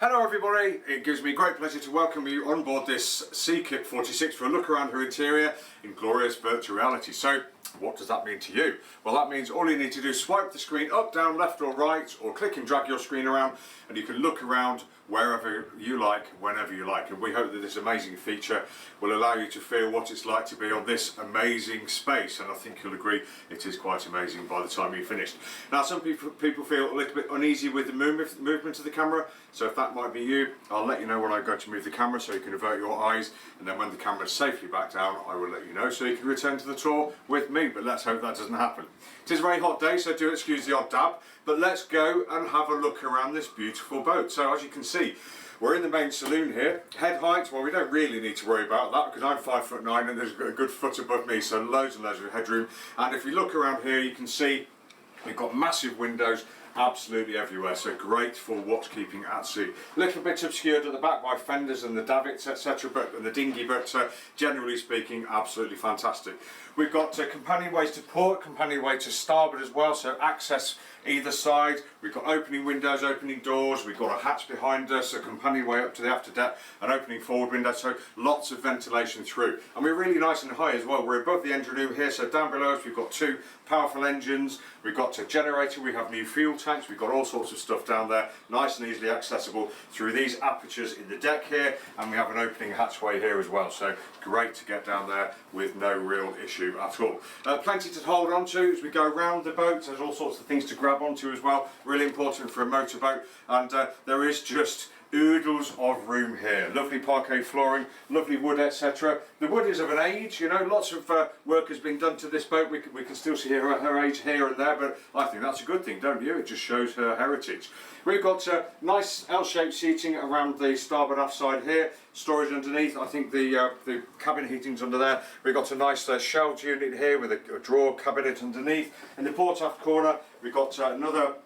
Hello everybody, it gives me great pleasure to welcome you on board this C-Kip 46 for a look around her interior in glorious virtual reality. So, what does that mean to you? Well, that means all you need to do is swipe the screen up, down, left or right, or click and drag your screen around and you can look around wherever you like, whenever you like. And we hope that this amazing feature will allow you to feel what it's like to be on this amazing space. And I think you'll agree it is quite amazing by the time you've finished. Now, some people feel a little bit uneasy with the movement of the camera. So if that might be you, I'll let you know when I go to move the camera so you can avert your eyes. And then when the camera is safely back down, I will let you know so you can return to the tour with me. But let's hope that doesn't happen. It is a very hot day, so do excuse the odd dab. But let's go and have a look around this beautiful boat. So as you can see, we're in the main saloon here. Head height, well, we don't really need to worry about that because I'm 5'9" and there's a good foot above me, so loads and loads of headroom. And if you look around here, you can see we've got massive windows absolutely everywhere, so great for watch-keeping at sea. A little bit obscured at the back by fenders and the davits, etc., and the dinghy, but generally speaking, absolutely fantastic. We've got companionways to port, companionway to starboard as well, so access either side. We've got opening windows, opening doors, we've got a hatch behind us, a companionway up to the after deck, an opening forward window, so lots of ventilation through. And we're really nice and high as well. We're above the engine room here, so down below us we've got two powerful engines, we've got a generator, we have new fuel tanks, we've got all sorts of stuff down there, nice and easily accessible through these apertures in the deck here, and we have an opening hatchway here as well, so great to get down there with no real issue at all. Plenty to hold on to as we go around the boat. There's all sorts of things to grab onto as well, really important for a motorboat, and there is just oodles of room here. Lovely parquet flooring, lovely wood, etc. The wood is of an age, you know, lots of work has been done to this boat. We can still see her age here and there, but I think that's a good thing, don't you? It just shows her heritage. We've got nice L-shaped seating around the starboard aft side here, storage underneath. I think the cabin heating's under there. We've got a nice shelved unit here with a drawer cabinet underneath. In the port aft corner, we've got another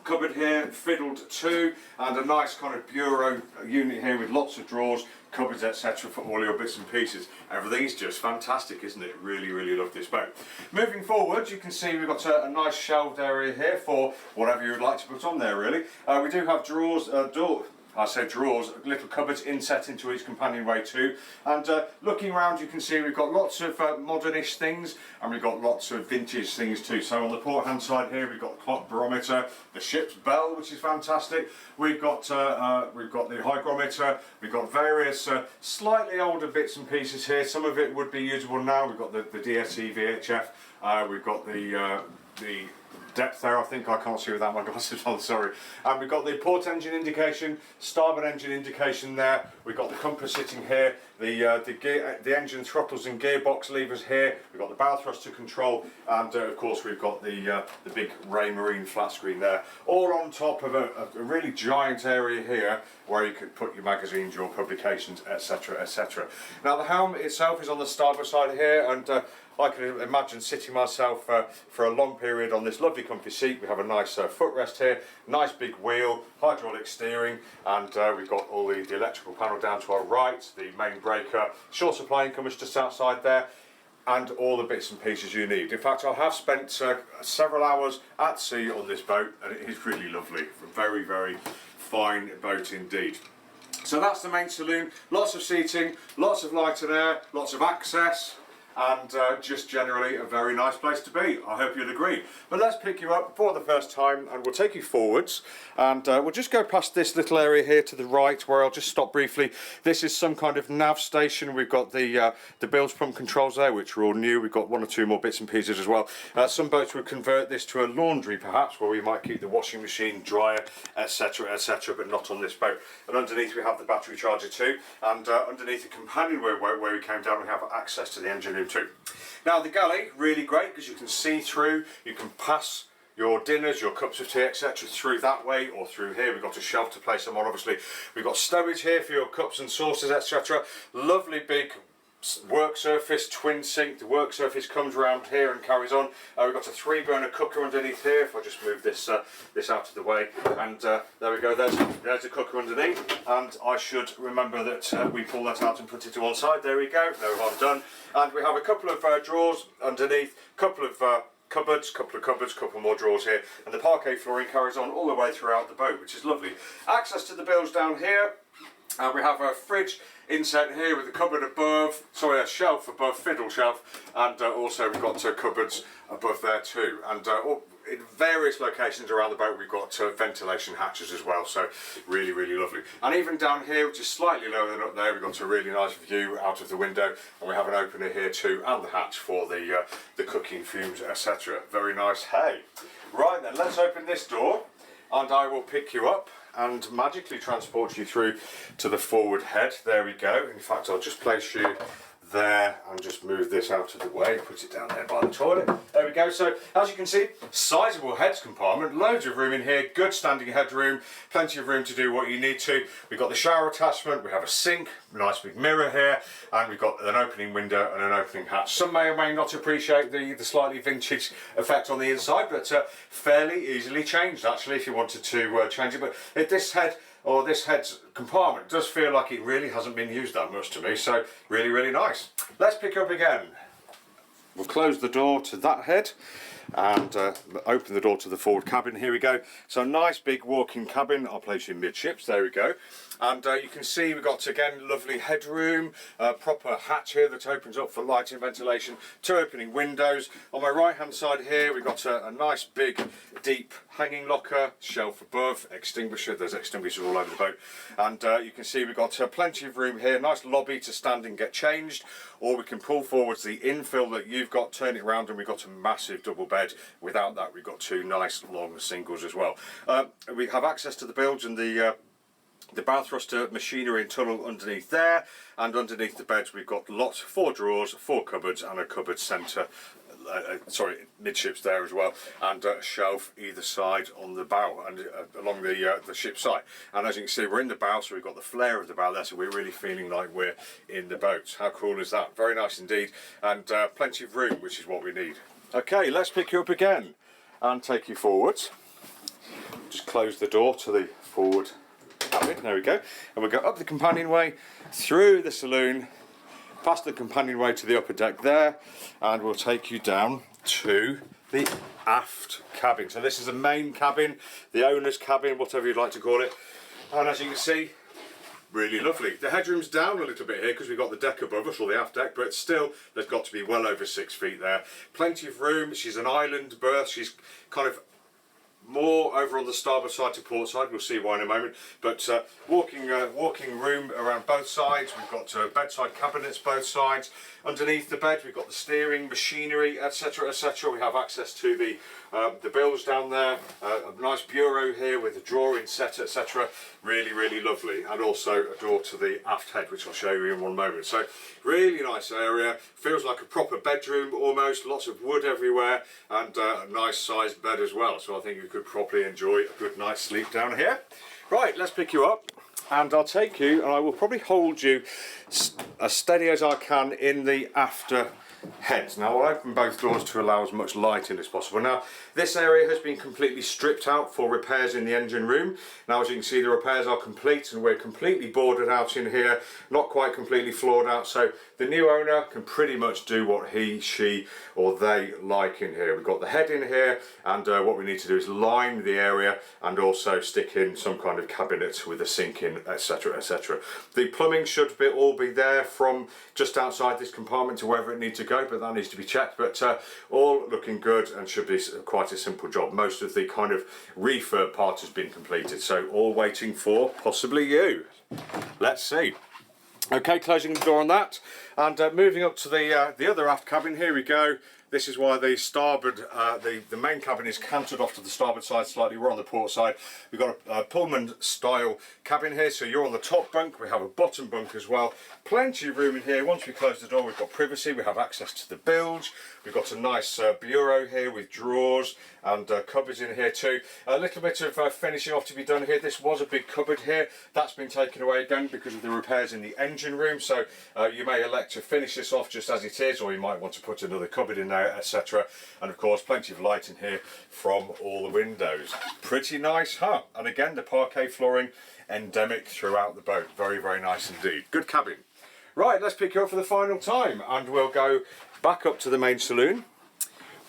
cupboard here, fiddled too, and a nice kind of bureau unit here with lots of drawers, cupboards, etc. for all your bits and pieces. Everything's just fantastic, isn't it? Really, really love this boat. Moving forward, you can see we've got a nice shelved area here for whatever you would like to put on there, really. We do have drawers, drawers, little cupboards inset into each companionway too. And looking around, you can see we've got lots of modernish things, and we've got lots of vintage things too. So on the port hand side here, we've got the clock barometer, the ship's bell, which is fantastic. We've got the hygrometer. We've got various slightly older bits and pieces here. Some of it would be usable now. We've got the DSE VHF. We've got the depth there, I think. I can't see without my glasses on, sorry. And we've got the port engine indication, starboard engine indication there. We've got the compass sitting here, the engine throttles and gearbox levers here. We've got the bow thruster control, and of course we've got the big Ray Marine flat screen there. All on top of a really giant area here where you could put your magazines, your publications, etc., etc. Now the helm itself is on the starboard side here, and I can imagine sitting myself for a long period on this lovely comfy seat. We have a nice footrest here, nice big wheel, hydraulic steering, and we've got all the electrical panel down to our right, the main breaker, shore supply income is just outside there, and all the bits and pieces you need. In fact, I have spent several hours at sea on this boat, and it is really lovely. A very, very fine boat indeed. So that's the main saloon, lots of seating, lots of light and air, lots of access, and just generally a very nice place to be. I hope you'd agree. But let's pick you up for the first time, and we'll take you forwards, and we'll just go past this little area here to the right, where I'll just stop briefly. This is some kind of nav station. We've got the bilge pump controls there, which are all new. We've got one or two more bits and pieces as well. Some boats would convert this to a laundry perhaps, where we might keep the washing machine, dryer, etc., etc., but not on this boat. And underneath we have the battery charger too, and underneath the companionway where we came down, we have access to the engine room too. Now the galley, really great because you can see through, you can pass your dinners, your cups of tea, etc. through that way or through here. We've got a shelf to place them on, obviously. We've got stowage here for your cups and saucers, etc. Lovely big work surface, twin sink. The work surface comes around here and carries on. We've got a 3-burner cooker underneath here. If I just move this this out of the way, and there we go. There's the cooker underneath, and I should remember that we pull that out and put it to one side. There we go. No harm done. And we have a couple of drawers underneath, a couple of cupboards, couple more drawers here, and the parquet flooring carries on all the way throughout the boat, which is lovely. Access to the bilge down here, and we have a fridge inset here with a cupboard above, sorry, a shelf above, fiddle shelf, and also we've got cupboards above there too, and in various locations around the boat we've got ventilation hatches as well, so really lovely. And even down here, which is slightly lower than up there, we've got a really nice view out of the window, and we have an opener here too, and the hatch for the cooking fumes, etc. Very nice. Hey, right then, let's open this door and I will pick you up and magically transport you through to the forward head. There we go. In fact, I'll just place you there and just move this out of the way, put it down there by the toilet. There we go. So as you can see, sizable heads compartment, loads of room in here, good standing headroom, plenty of room to do what you need to. We've got the shower attachment, we have a sink, nice big mirror here, and we've got an opening window and an opening hatch. Some may or may not appreciate the slightly vintage effect on the inside, but fairly easily changed actually if you wanted to change it. But this head's compartment does feel like it really hasn't been used that much to me, so really nice. Let's pick up again. We'll close the door to that head and open the door to the forward cabin. Here we go. So nice big walk-in cabin. I'll place you midships. There we go. And you can see we've got, again, lovely headroom, proper hatch here that opens up for light and ventilation, 2 opening windows. On my right hand side here we've got a nice big deep hanging locker, shelf above, extinguisher, there's extinguishers all over the boat. And you can see we've got plenty of room here, nice lobby to stand and get changed, or we can pull forwards the infill that you've got, turn it around, and we've got a massive double bed. Without that we've got 2 nice long singles as well. We have access to the bilge and the bow thruster machinery and tunnel underneath there, and underneath the beds we've got 4 drawers, 4 cupboards and a cupboard centre, midships there as well, and a shelf either side on the bow and along the ship's side. And as you can see, we're in the bow, so we've got the flare of the bow there, so we're really feeling like we're in the boat. How cool is that? Very nice indeed, and plenty of room, which is what we need. Okay, let's pick you up again and take you forwards. Just close the door to the forward cabin, there we go, and we'll go up the companionway, through the saloon, past the companionway to the upper deck there, and we'll take you down to the aft cabin. So this is the main cabin, the owner's cabin, whatever you'd like to call it, and as you can see, really lovely. The headroom's down a little bit here because we've got the deck above us, or the aft deck, but still there's got to be well over 6 feet there. Plenty of room. She's an island berth, she's kind of more over on the starboard side to port side, we'll see why in a moment, but walking room around both sides. We've got bedside cabinets both sides. Underneath the bed we've got the steering machinery, etc, etc. We have access to the bilge down there, a nice bureau here with a drawer inset, etc. Really lovely, and also a door to the aft head, which I'll show you in one moment. So really nice area, feels like a proper bedroom almost, lots of wood everywhere, and a nice sized bed as well, so I think you could properly enjoy a good night's sleep down here. Right, let's pick you up and I'll take you, and I will probably hold you as steady as I can in the after heads. Now I'll open both doors to allow as much light in as possible. Now this area has been completely stripped out for repairs in the engine room. Now as you can see, the repairs are complete and we're completely boarded out in here, not quite completely floored out, so the new owner can pretty much do what he, she or they like in here. We've got the head in here, and what we need to do is line the area and also stick in some kind of cabinet with a sink in, etc, etc. The plumbing should all be there from just outside this compartment to wherever it needs to go, but that needs to be checked. But all looking good and should be quite a simple job. Most of the kind of refurb part has been completed, so all waiting for possibly you. Let's see. Okay, closing the door on that, and moving up to the other aft cabin. Here we go. This is why the starboard, the main cabin is canted off to the starboard side slightly. We're on the port side. We've got a Pullman style cabin here, so you're on the top bunk. We have a bottom bunk as well. Plenty of room in here. Once we close the door, we've got privacy. We have access to the bilge. We've got a nice bureau here with drawers and cupboards in here too. A little bit of finishing off to be done here. This was a big cupboard here. That's been taken away again because of the repairs in the engine room. So you may elect to finish this off just as it is, or you might want to put another cupboard in there, etc. And of course, plenty of light in here from all the windows. Pretty nice, huh? And again, the parquet flooring endemic throughout the boat. Very nice indeed. Good cabin. Right, let's pick you up for the final time, and we'll go back up to the main saloon.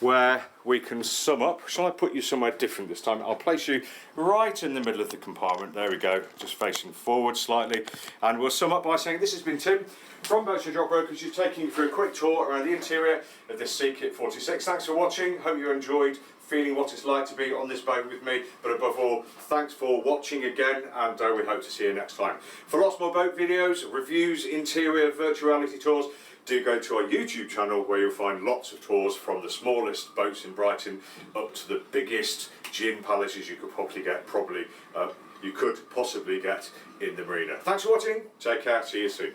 where we can sum up. Shall I put you somewhere different this time? I'll place you right in the middle of the compartment. There we go, just facing forward slightly. And we'll sum up by saying this has been Tim from Boatshed Yacht Brokers, who's taking you through a quick tour around the interior of this C-Kip 46. Thanks for watching. Hope you enjoyed feeling what it's like to be on this boat with me, but above all, thanks for watching again, and we hope to see you next time. For lots more boat videos, reviews, interior, virtual reality tours, do go to our YouTube channel where you'll find lots of tours from the smallest boats in Brighton up to the biggest gin palaces you could possibly get in the marina. Thanks for watching, take care, see you soon.